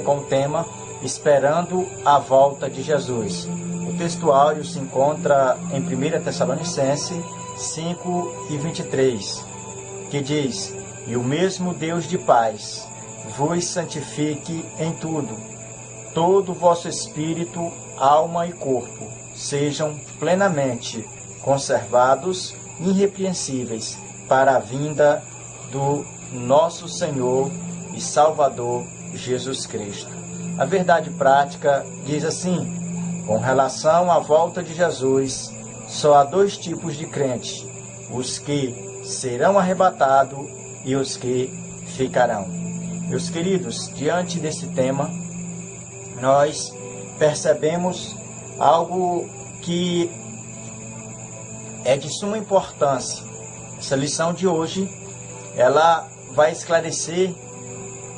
com o tema Esperando a Volta de Jesus. O textuário se encontra em 1 Tessalonicenses 5:23, que diz: E o mesmo Deus de paz vos santifique em tudo, todo o vosso espírito, alma e corpo sejam plenamente conservados, irrepreensíveis, para a vinda do nosso Senhor e Salvador Jesus Cristo. A verdade prática diz assim: com relação à volta de Jesus, só há dois tipos de crentes: os que serão arrebatados e os que ficarão. Meus queridos, diante desse tema, nós percebemos algo que é de suma importância. Essa lição de hoje, ela vai esclarecer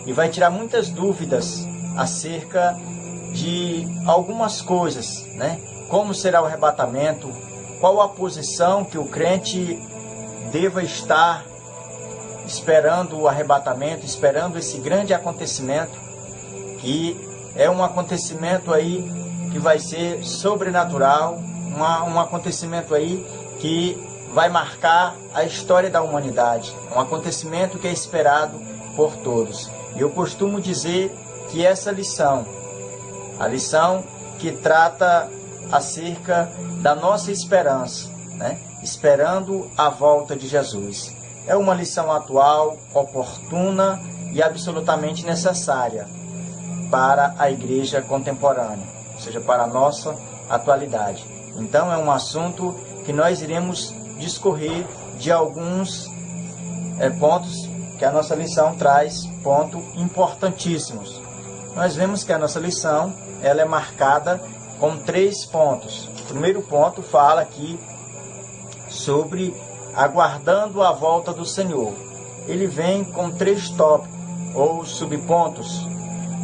e vai tirar muitas dúvidas acerca de algumas coisas, né? Como será o arrebatamento, qual a posição que o crente deva estar esperando o arrebatamento, esperando esse grande acontecimento, que é um acontecimento aí que vai ser sobrenatural, um acontecimento aí que vai marcar a história da humanidade, um acontecimento que é esperado por todos. E eu costumo dizer que essa lição, a lição que trata acerca da nossa esperança, né? Esperando a volta de Jesus, é uma lição atual, oportuna e absolutamente necessária para a igreja contemporânea, ou seja, para a nossa atualidade. Então é um assunto que nós iremos discorrer de alguns pontos que a nossa lição traz, pontos importantíssimos. Nós vemos que a nossa lição ela é marcada com 3 pontos. O primeiro ponto fala aqui sobre aguardando a volta do Senhor. Ele vem com 3 tópicos ou subpontos.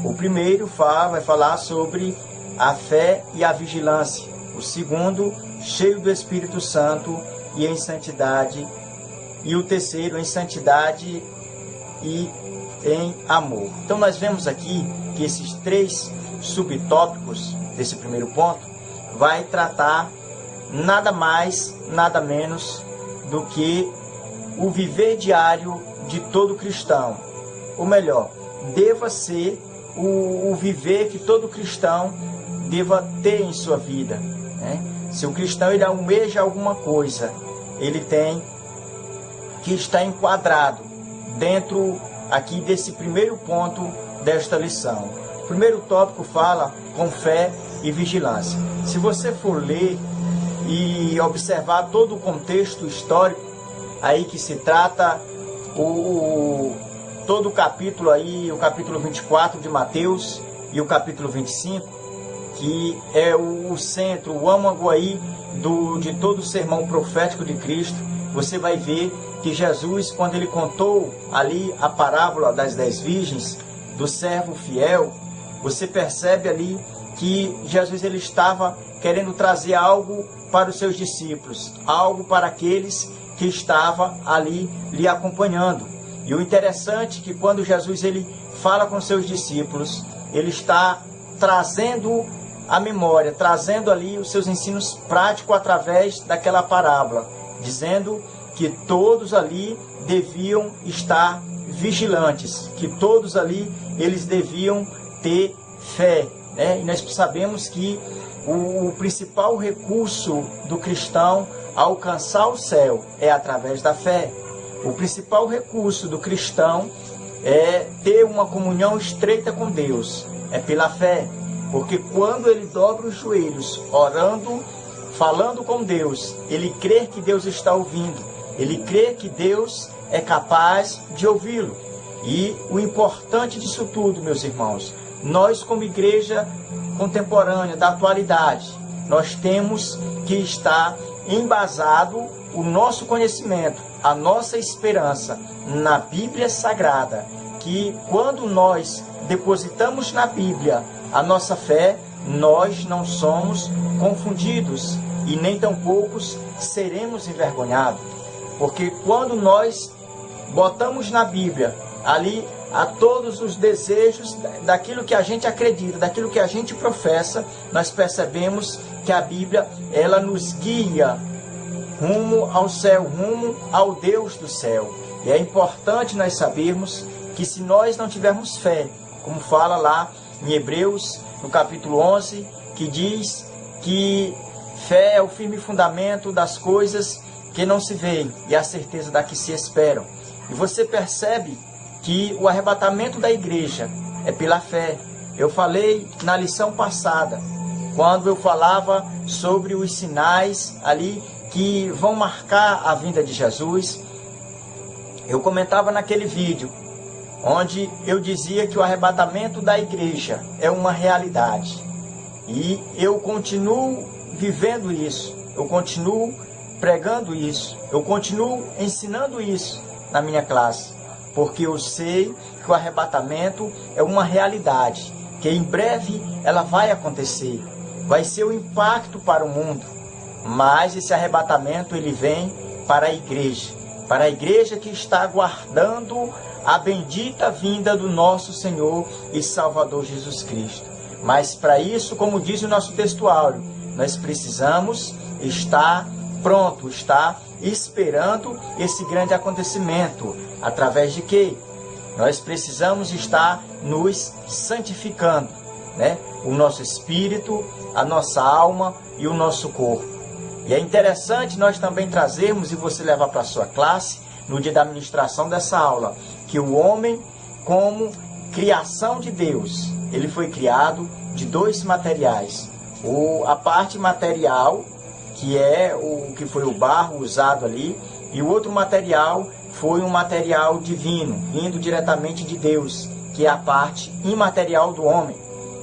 O primeiro vai falar sobre a fé e a vigilância. O segundo, cheio do Espírito Santo e em santidade. E o terceiro, em santidade e em amor. Então nós vemos aqui que esses 3 subtópicos desse primeiro ponto vai tratar nada mais, nada menos do que o viver diário de todo cristão. Ou melhor, deva ser o viver que todo cristão deva ter em sua vida, né? Se o cristão ele almeja alguma coisa, ele tem que estar enquadrado dentro aqui desse primeiro ponto desta lição. O primeiro tópico fala com fé e vigilância. Se você for ler e observar todo o contexto histórico aí que se trata, todo o capítulo aí, o capítulo 24 de Mateus e o capítulo 25, que é o centro, o âmago aí de todo o sermão profético de Cristo, você vai ver que Jesus, quando ele contou ali a parábola das 10 virgens, do servo fiel, você percebe ali que Jesus ele estava querendo trazer algo para os seus discípulos, algo para aqueles que estavam ali lhe acompanhando. E o interessante é que quando Jesus ele fala com seus discípulos, ele está trazendo a memória, trazendo ali os seus ensinos práticos através daquela parábola, dizendo que todos ali deviam estar vigilantes, que todos ali eles deviam ter fé, né? E nós sabemos que o principal recurso do cristão a alcançar o céu é através da fé. O principal recurso do cristão é ter uma comunhão estreita com Deus, é pela fé. Porque quando ele dobra os joelhos, orando, falando com Deus, ele crê que Deus está ouvindo, ele crê que Deus é capaz de ouvi-lo. E o importante disso tudo, meus irmãos, nós como igreja contemporânea, da atualidade, nós temos que estar embasado o nosso conhecimento, a nossa esperança na Bíblia Sagrada, que quando nós depositamos na Bíblia a nossa fé, nós não somos confundidos e nem tampouco seremos envergonhados. Porque quando nós botamos na Bíblia ali a todos os desejos daquilo que a gente acredita, daquilo que a gente professa, nós percebemos que a Bíblia, ela nos guia rumo ao céu, rumo ao Deus do céu. E é importante nós sabermos que se nós não tivermos fé, como fala lá em Hebreus, no capítulo 11, que diz que fé é o firme fundamento das coisas que não se veem e a certeza da que se esperam. E você percebe que o arrebatamento da igreja é pela fé. Eu falei na lição passada, quando eu falava sobre os sinais ali que vão marcar a vinda de Jesus. Eu comentava naquele vídeo, onde eu dizia que o arrebatamento da igreja é uma realidade. E eu continuo vivendo isso, eu continuo pregando isso, eu continuo ensinando isso na minha classe, porque eu sei que o arrebatamento é uma realidade, que em breve ela vai acontecer, vai ser um impacto para o mundo, mas esse arrebatamento ele vem para a igreja que está aguardando a bendita vinda do nosso Senhor e Salvador Jesus Cristo. Mas para isso, como diz o nosso textuário, nós precisamos estar pronto, estar esperando esse grande acontecimento. Através de quê? Nós precisamos estar nos santificando, né? O nosso espírito, a nossa alma e o nosso corpo. E é interessante nós também trazermos, e você levar para a sua classe, no dia da ministração dessa aula, que o homem, como criação de Deus, ele foi criado de dois materiais. A parte material, que é o que foi o barro usado ali, e o outro material foi um material divino, vindo diretamente de Deus, que é a parte imaterial do homem,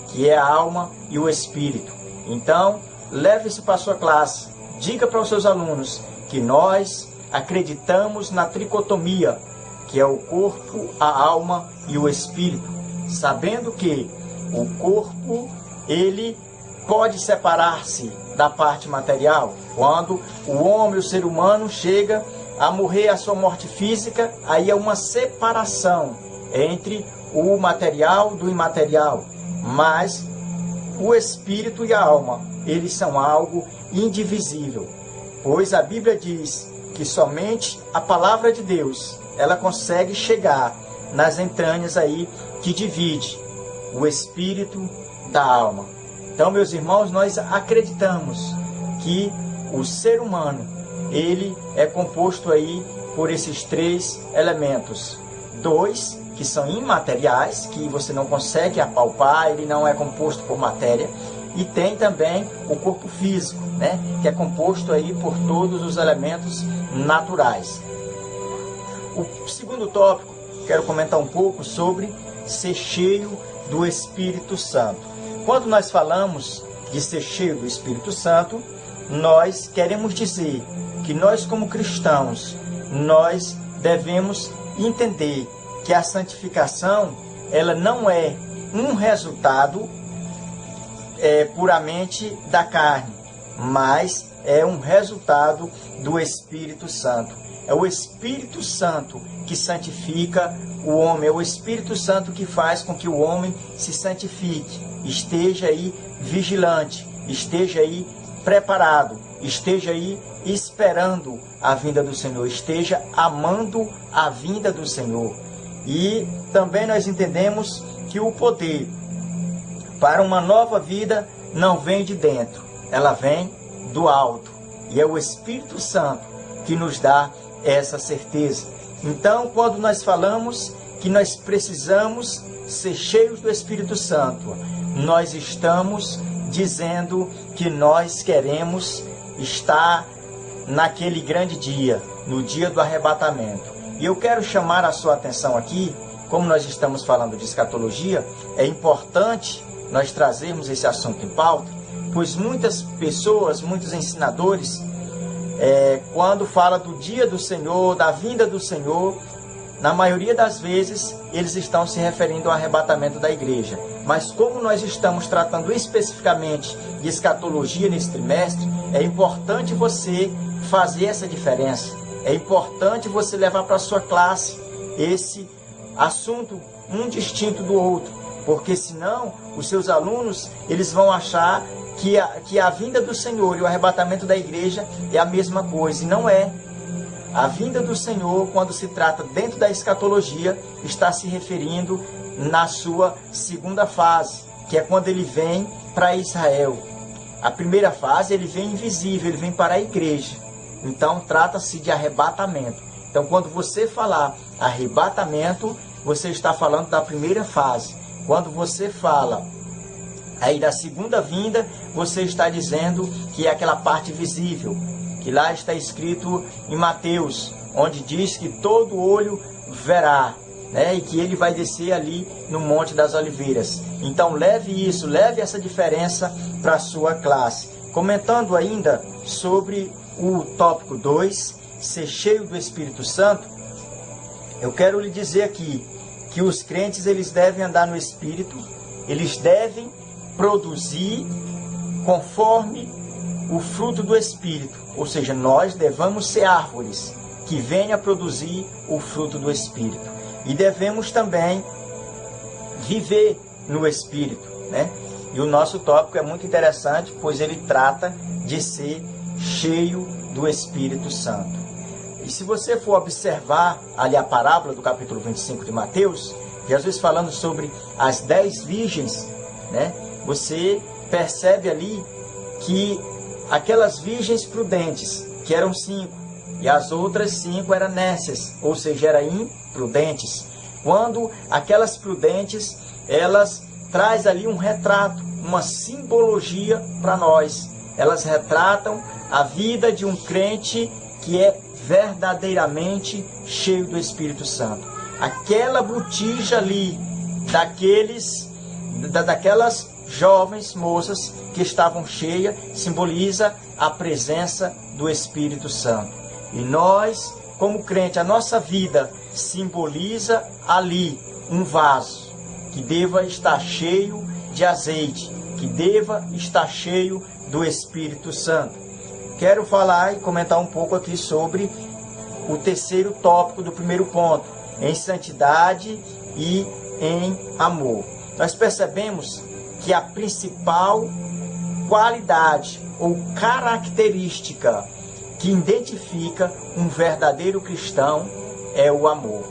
que é a alma e o espírito. Então, leve isso para a sua classe, diga para os seus alunos que nós acreditamos na tricotomia, que é o corpo, a alma e o espírito, sabendo que o corpo, ele pode separar-se da parte material. Quando o homem, o ser humano, chega a morrer a sua morte física, aí é uma separação entre o material do imaterial. Mas o espírito e a alma, eles são algo indivisível, pois a Bíblia diz que somente a palavra de Deus, ela consegue chegar nas entranhas aí que divide o espírito da alma. Então, meus irmãos, nós acreditamos que o ser humano, ele é composto aí por esses três elementos. Dois que são imateriais, que você não consegue apalpar, ele não é composto por matéria. E tem também o corpo físico, né, que é composto aí por todos os elementos naturais. O segundo tópico, quero comentar um pouco sobre ser cheio do Espírito Santo. Quando nós falamos de ser cheio do Espírito Santo, nós queremos dizer que nós, como cristãos, nós devemos entender que a santificação, ela não é um resultado puramente da carne, mas é um resultado do Espírito Santo. É o Espírito Santo que santifica o homem, é o Espírito Santo que faz com que o homem se santifique, esteja aí vigilante, esteja aí preparado, esteja aí esperando a vinda do Senhor, esteja amando a vinda do Senhor. E também nós entendemos que o poder para uma nova vida não vem de dentro, ela vem do alto. E é o Espírito Santo que nos dá essa certeza. Então, quando nós falamos que nós precisamos ser cheios do Espírito Santo, nós estamos dizendo que nós queremos estar naquele grande dia, no dia do arrebatamento. E eu quero chamar a sua atenção aqui, como nós estamos falando de escatologia, é importante nós trazermos esse assunto em pauta, pois muitas pessoas, muitos ensinadores, quando fala do dia do Senhor, da vinda do Senhor, na maioria das vezes, eles estão se referindo ao arrebatamento da igreja. Mas como nós estamos tratando especificamente de escatologia nesse trimestre, é importante você fazer essa diferença. É importante você levar para a sua classe esse assunto um distinto do outro, porque senão os seus alunos eles vão achar que a vinda do Senhor e o arrebatamento da igreja é a mesma coisa, e não é. A vinda do Senhor, quando se trata dentro da escatologia, está se referindo na sua segunda fase, que é quando ele vem para Israel. A primeira fase, ele vem invisível, ele vem para a igreja. Então, trata-se de arrebatamento. Então, quando você falar arrebatamento, você está falando da primeira fase. Quando você fala aí da segunda vinda, você está dizendo que é aquela parte visível, que lá está escrito em Mateus, onde diz que todo olho verá, né? E que ele vai descer ali no Monte das Oliveiras. Então leve essa diferença para a sua classe. Comentando ainda sobre o tópico 2, ser cheio do Espírito Santo, eu quero lhe dizer aqui que os crentes eles devem andar no Espírito, eles devem produzir conforme o fruto do Espírito, ou seja, nós devemos ser árvores que venham a produzir o fruto do Espírito. E devemos também viver no Espírito, né? E o nosso tópico é muito interessante, pois ele trata de ser cheio do Espírito Santo. E se você for observar ali a parábola do capítulo 25 de Mateus, Jesus falando sobre as 10 virgens, né? Você percebe ali que aquelas virgens prudentes, que eram 5, e as outras 5 eram nécias, ou seja, eram imprudentes. Quando aquelas prudentes, elas traz ali um retrato, uma simbologia para nós. Elas retratam a vida de um crente que é verdadeiramente cheio do Espírito Santo. Aquela botija ali, daquelas jovens moças que estavam cheias, simboliza a presença do Espírito Santo. E nós, como crente, a nossa vida simboliza ali um vaso que deva estar cheio de azeite, que deva estar cheio do Espírito Santo. Quero falar e comentar um pouco aqui sobre o terceiro tópico do primeiro ponto, em santidade e em amor. Nós percebemos que a principal qualidade ou característica que identifica um verdadeiro cristão é o amor,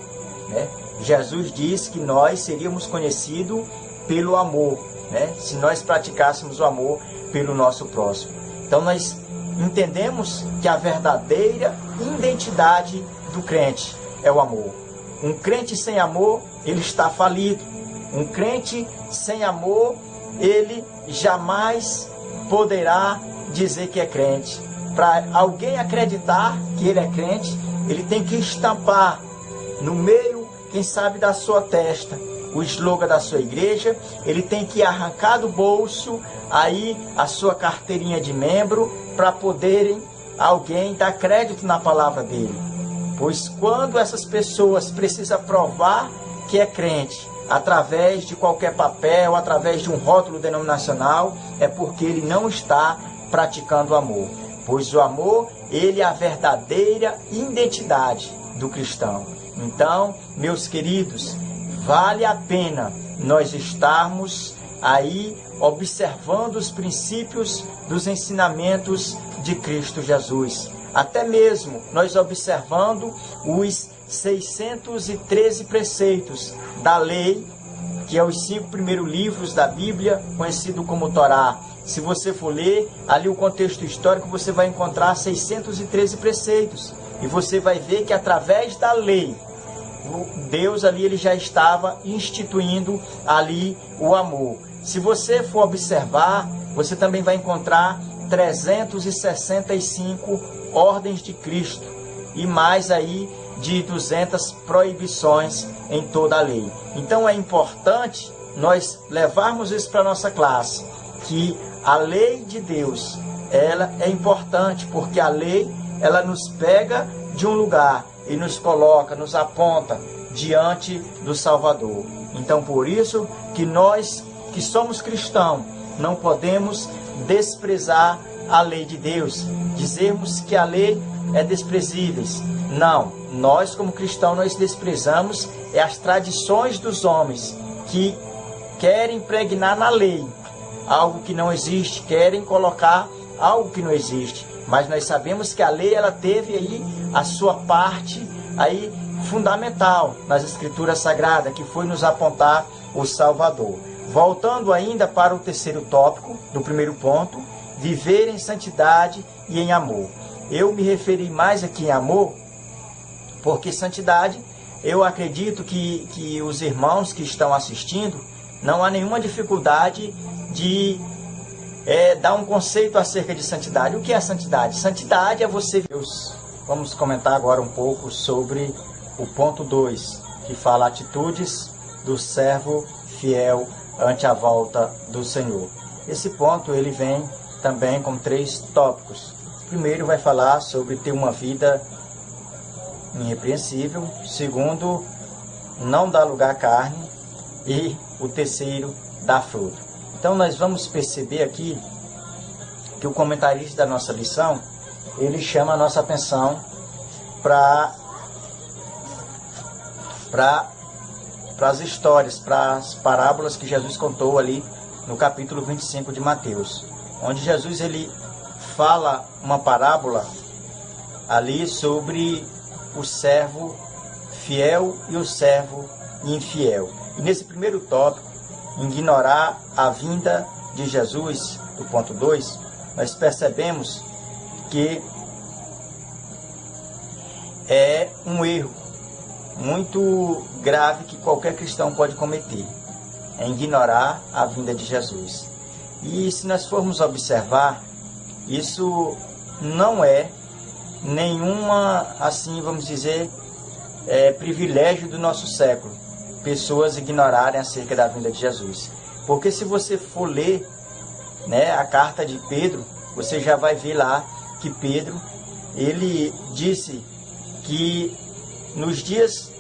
né? Jesus diz que nós seríamos conhecidos pelo amor, né? Se nós praticássemos o amor pelo nosso próximo. Então nós entendemos que a verdadeira identidade do crente é o amor. Um crente sem amor, ele está falido. Um crente sem amor, ele jamais poderá dizer que é crente. Para alguém acreditar que ele é crente, ele tem que estampar no meio, quem sabe, da sua testa o slogan da sua igreja. Ele tem que arrancar do bolso aí a sua carteirinha de membro para poderem alguém dar crédito na palavra dele. Pois quando essas pessoas precisam provar que é crente através de qualquer papel, através de um rótulo denominacional, é porque ele não está praticando o amor. Pois o amor, ele é a verdadeira identidade do cristão. Então, meus queridos, vale a pena nós estarmos aí observando os princípios dos ensinamentos de Cristo Jesus. Até mesmo nós observando os 613 preceitos da lei, que é os 5 primeiros livros da Bíblia, conhecido como Torá. Se você for ler ali o contexto histórico, você vai encontrar 613 preceitos. E você vai ver que através da lei, Deus ali ele já estava instituindo ali o amor. Se você for observar, você também vai encontrar 365 ordens de Cristo e mais aí de 200 proibições em toda a lei. Então é importante nós levarmos isso para a nossa classe, que a lei de Deus, ela é importante, porque a lei, ela nos pega de um lugar e nos coloca, nos aponta diante do Salvador. Então por isso que nós que somos cristãos não podemos desprezar a lei de Deus, dizermos que a lei é desprezível. Não, nós como cristãos, nós desprezamos as tradições dos homens que querem impregnar na lei algo que não existe, querem colocar algo que não existe. Mas nós sabemos que a lei, ela teve aí a sua parte aí fundamental nas Escrituras Sagradas, que foi nos apontar o Salvador. Voltando ainda para o terceiro tópico do primeiro ponto, viver em santidade e em amor. Eu me referi mais aqui em amor, porque santidade, eu acredito que os irmãos que estão assistindo, não há nenhuma dificuldade de dar um conceito acerca de santidade. O que é santidade? Santidade é você... Vamos comentar agora um pouco sobre o ponto 2, que fala atitudes do servo fiel ante a volta do Senhor. Esse ponto ele vem também com 3 tópicos. Primeiro vai falar sobre ter uma vida irrepreensível. Segundo, não dar lugar à carne. E o terceiro, dar fruto. Então nós vamos perceber aqui que o comentarista da nossa lição, ele chama a nossa atenção para as histórias, para as parábolas que Jesus contou ali no capítulo 25 de Mateus, onde Jesus ele fala uma parábola ali sobre o servo fiel e o servo infiel. E nesse primeiro tópico, ignorar a vinda de Jesus, do ponto 2, nós percebemos que é um erro muito grave que qualquer cristão pode cometer, é ignorar a vinda de Jesus. E se nós formos observar, isso não é nenhuma, assim vamos dizer, privilégio do nosso século, pessoas ignorarem acerca da vinda de Jesus. Porque se você for ler, né, a carta de Pedro, você já vai ver lá que Pedro, ele disse que nos dias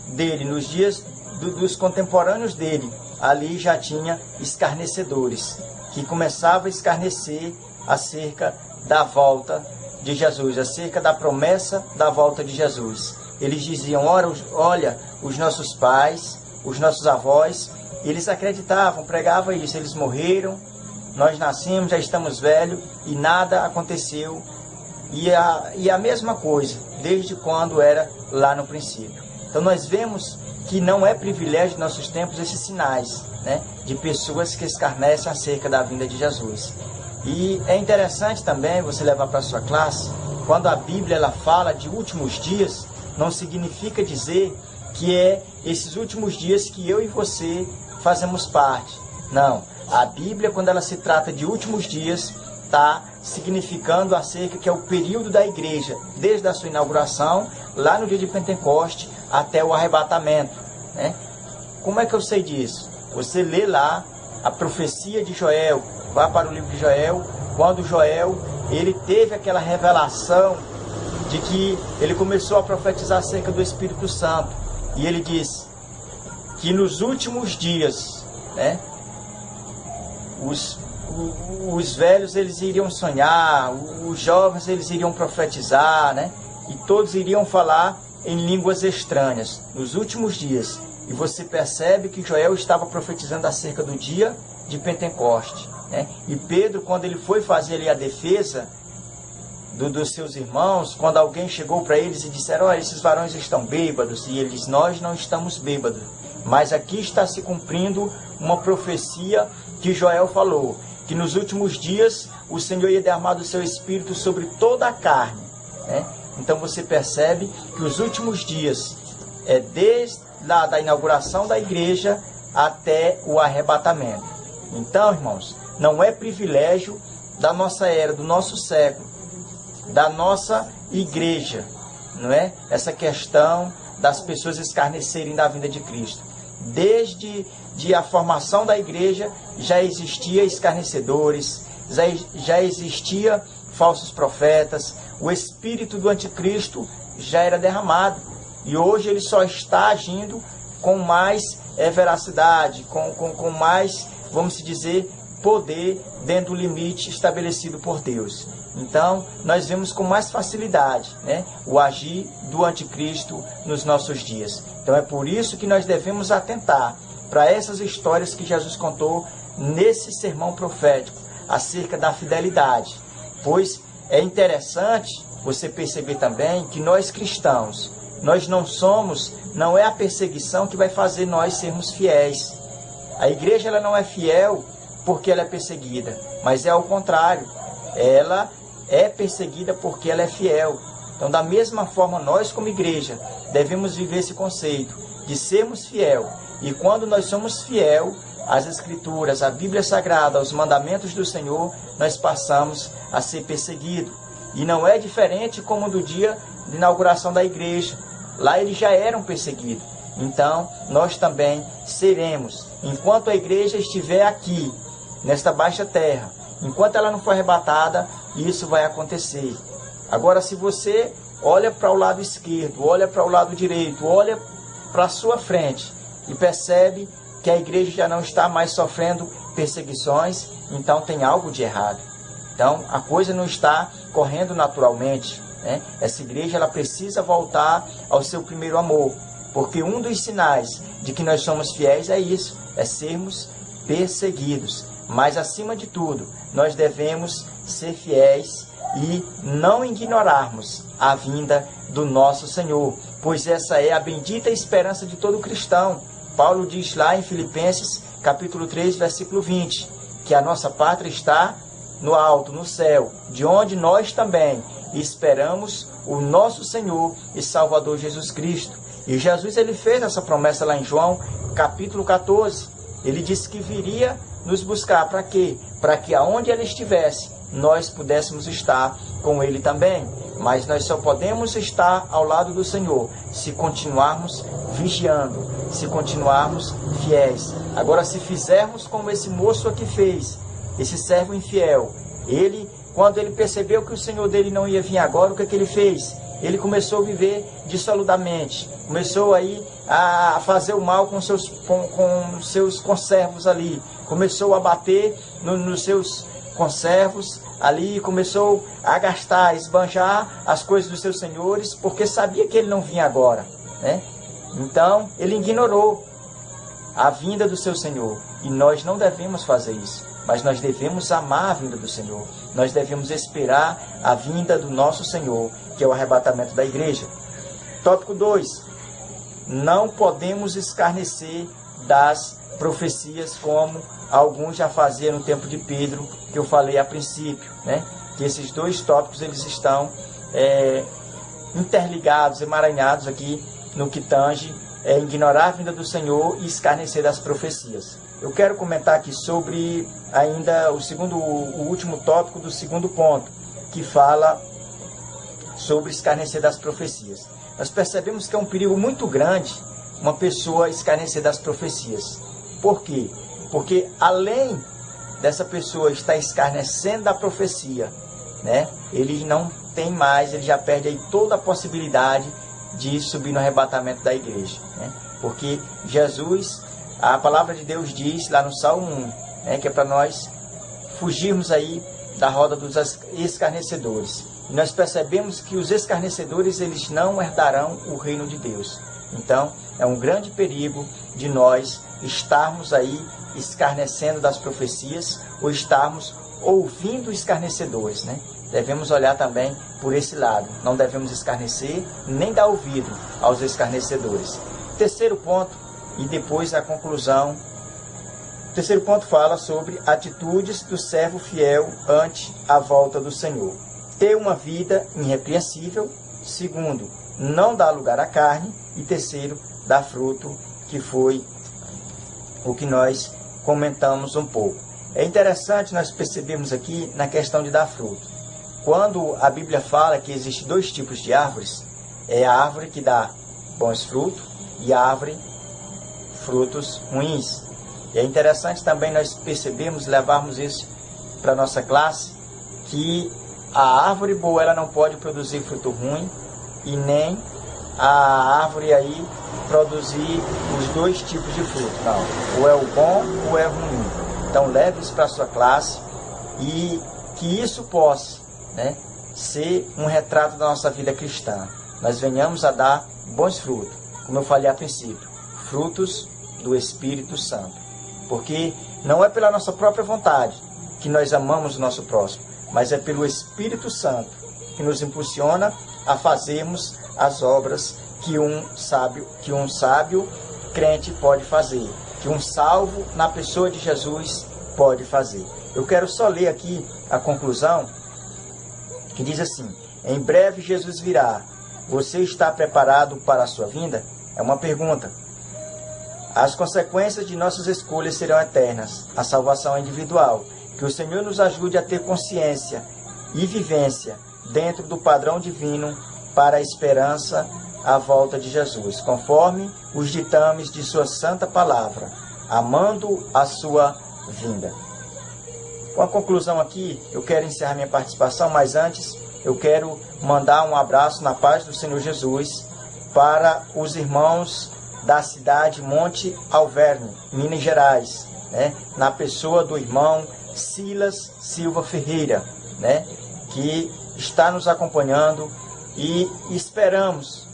dele, nos dias dos contemporâneos dele, ali já tinha escarnecedores, que começavam a escarnecer acerca da volta de Jesus, acerca da promessa da volta de Jesus. Eles diziam, olha, os nossos pais, os nossos avós, eles acreditavam, pregavam isso, eles morreram, nós nascemos, já estamos velhos e nada aconteceu. E a mesma coisa, desde quando era lá no princípio. Então nós vemos que não é privilégio de nossos tempos esses sinais, né, de pessoas que escarnecem acerca da vinda de Jesus. E é interessante também você levar para a sua classe, quando a Bíblia ela fala de últimos dias, não significa dizer que é esses últimos dias que eu e você fazemos parte. Não, a Bíblia, quando ela se trata de últimos dias, está significando acerca que é o período da igreja, desde a sua inauguração, lá no dia de Pentecoste, até o arrebatamento, né? Como é que eu sei disso? Você lê lá a profecia de Joel, vá para o livro de Joel, quando Joel ele teve aquela revelação de que ele começou a profetizar acerca do Espírito Santo, e ele diz que nos últimos dias, né, os velhos eles iriam sonhar, os jovens eles iriam profetizar, né, e todos iriam falar em línguas estranhas nos últimos dias. E você percebe que Joel estava profetizando acerca do dia de Pentecoste, né? E Pedro, quando ele foi fazer ali a defesa dos seus irmãos, quando alguém chegou para eles e disseram, olha, esses varões estão bêbados, e eles, nós não estamos bêbados, mas aqui está se cumprindo uma profecia que Joel falou, que nos últimos dias o Senhor ia derramar do seu Espírito sobre toda a carne, né? Então você percebe que os últimos dias é desde da inauguração da igreja até o arrebatamento. Então, irmãos, não é privilégio da nossa era, do nosso século, da nossa igreja, não é? Essa questão das pessoas escarnecerem da vinda de Cristo. Desde a formação da igreja já existia escarnecedores, já existia falsos profetas, o espírito do anticristo já era derramado. E hoje ele só está agindo com mais veracidade, com mais, vamos dizer, poder dentro do limite estabelecido por Deus. Então, nós vemos com mais facilidade, né, o agir do anticristo nos nossos dias. Então, é por isso que nós devemos atentar para essas histórias que Jesus contou nesse sermão profético acerca da fidelidade. Pois é interessante você perceber também que nós cristãos, nós não é a perseguição que vai fazer nós sermos fiéis. A igreja ela não é fiel porque ela é perseguida, mas é ao contrário, ela é perseguida porque ela é fiel. Então, da mesma forma, nós como igreja devemos viver esse conceito de sermos fiel. E quando nós somos fiel às Escrituras, à Bíblia Sagrada, aos mandamentos do Senhor, nós passamos a ser perseguidos. E não é diferente como do dia de inauguração da igreja. Lá eles já eram perseguidos. Então, nós também seremos. Enquanto a igreja estiver aqui, nesta baixa terra, enquanto ela não for arrebatada, isso vai acontecer. Agora, se você olha para o lado esquerdo, olha para o lado direito, olha para a sua frente e percebe que a igreja já não está mais sofrendo perseguições, então tem algo de errado. Então, a coisa não está correndo naturalmente, né? Essa igreja ela precisa voltar ao seu primeiro amor, porque um dos sinais de que nós somos fiéis é isso, é sermos perseguidos. Mas, acima de tudo, nós devemos ser fiéis e não ignorarmos a vinda do nosso Senhor, pois essa é a bendita esperança de todo cristão. Paulo diz lá em Filipenses, capítulo 3, versículo 20, que a nossa pátria está no alto, no céu, de onde nós também esperamos o nosso Senhor e Salvador Jesus Cristo. E Jesus ele fez essa promessa lá em João, capítulo 14. Ele disse que viria nos buscar para quê? Para que aonde ele estivesse, nós pudéssemos estar com ele também. Mas nós só podemos estar ao lado do Senhor se continuarmos vigiando, se continuarmos fiéis. Agora, se fizermos como esse moço aqui fez, esse servo infiel, ele, quando ele percebeu que o Senhor dele não ia vir agora, o que ele fez? Ele começou a viver dissolutamente, começou aí a fazer o mal com seus conservos ali, começou a bater nos seus conservos ali, começou a gastar, a esbanjar as coisas dos seus senhores, porque sabia que ele não vinha agora, né? Então, ele ignorou a vinda do seu Senhor, e nós não devemos fazer isso, mas nós devemos amar a vinda do Senhor, nós devemos esperar a vinda do nosso Senhor, que é o arrebatamento da igreja. Tópico 2. Não podemos escarnecer das profecias como alguns já faziam no tempo de Pedro, que eu falei a princípio, né? Que esses dois tópicos eles estão interligados, emaranhados aqui no que tange ignorar a vinda do Senhor e escarnecer das profecias. Eu quero comentar aqui sobre ainda o último tópico do segundo ponto, que fala sobre escarnecer das profecias. Nós percebemos que é um perigo muito grande uma pessoa escarnecer das profecias. Por quê? Porque além dessa pessoa estar escarnecendo da profecia, né, ele não tem mais, ele já perde aí toda a possibilidade de subir no arrebatamento da igreja, né? Porque Jesus, a palavra de Deus diz lá no Salmo 1, né, que é para nós fugirmos aí da roda dos escarnecedores. E nós percebemos que os escarnecedores eles não herdarão o reino de Deus. Então, é um grande perigo de nós estarmos aí escarnecendo das profecias ou estarmos ouvindo escarnecedores, né? Devemos olhar também por esse lado. Não devemos escarnecer nem dar ouvido aos escarnecedores. Terceiro ponto, e depois a conclusão. O terceiro ponto fala sobre atitudes do servo fiel ante a volta do Senhor. Ter uma vida irrepreensível. Segundo, não dar lugar à carne. E terceiro, dar fruto, que foi o que nós comentamos um pouco. É interessante nós percebermos aqui na questão de dar fruto. Quando a Bíblia fala que existem dois tipos de árvores, é a árvore que dá bons frutos e a árvore frutos ruins. E é interessante também nós percebermos, levarmos isso para a nossa classe, que a árvore boa ela não pode produzir fruto ruim e nem a árvore aí produzir os dois tipos de fruto. Não, ou é o bom ou é o ruim. Então leve isso para a sua classe e que isso possa né, ser um retrato da nossa vida cristã. Nós venhamos a dar bons frutos, como eu falei a princípio, frutos do Espírito Santo. Porque não é pela nossa própria vontade que nós amamos o nosso próximo, mas é pelo Espírito Santo que nos impulsiona a fazermos as obras que um sábio crente pode fazer, que um salvo na pessoa de Jesus pode fazer. Eu quero só ler aqui a conclusão, que diz assim: em breve Jesus virá. Você está preparado para a sua vinda? É uma pergunta. As consequências de nossas escolhas serão eternas. A salvação é individual. Que o Senhor nos ajude a ter consciência e vivência dentro do padrão divino para a esperança à volta de Jesus, conforme os ditames de sua santa palavra, amando a sua vinda. Com a conclusão aqui, eu quero encerrar minha participação, mas antes eu quero mandar um abraço na paz do Senhor Jesus para os irmãos da cidade Monte Alverne, Minas Gerais, né? Na pessoa do irmão Silas Silva Ferreira, né? Que está nos acompanhando, e esperamos,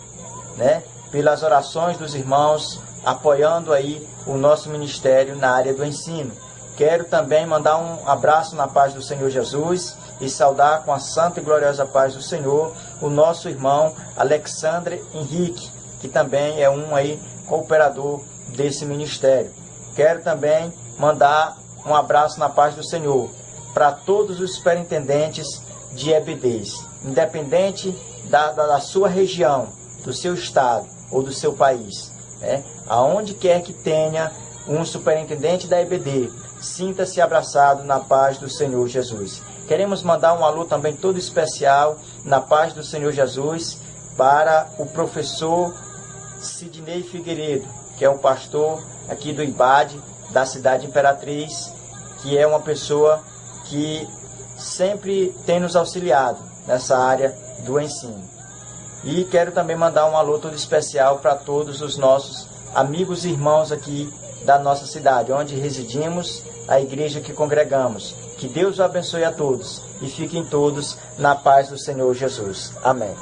né, pelas orações dos irmãos, apoiando aí o nosso ministério na área do ensino. Quero também mandar um abraço na paz do Senhor Jesus e saudar com a santa e gloriosa paz do Senhor o nosso irmão Alexandre Henrique, que também é um aí cooperador desse ministério. Quero também mandar um abraço na paz do Senhor para todos os superintendentes de EBDs, independente da sua região, do seu estado ou do seu país, né? Aonde quer que tenha um superintendente da EBD, sinta-se abraçado na paz do Senhor Jesus. Queremos mandar um alô também todo especial na paz do Senhor Jesus para o professor Sidney Figueiredo, que é um pastor aqui do IBAD, da cidade Imperatriz, que é uma pessoa que sempre tem nos auxiliado nessa área do ensino. E quero também mandar um alô todo especial para todos os nossos amigos e irmãos aqui da nossa cidade, onde residimos, a igreja que congregamos. Que Deus o abençoe a todos e fiquem todos na paz do Senhor Jesus. Amém.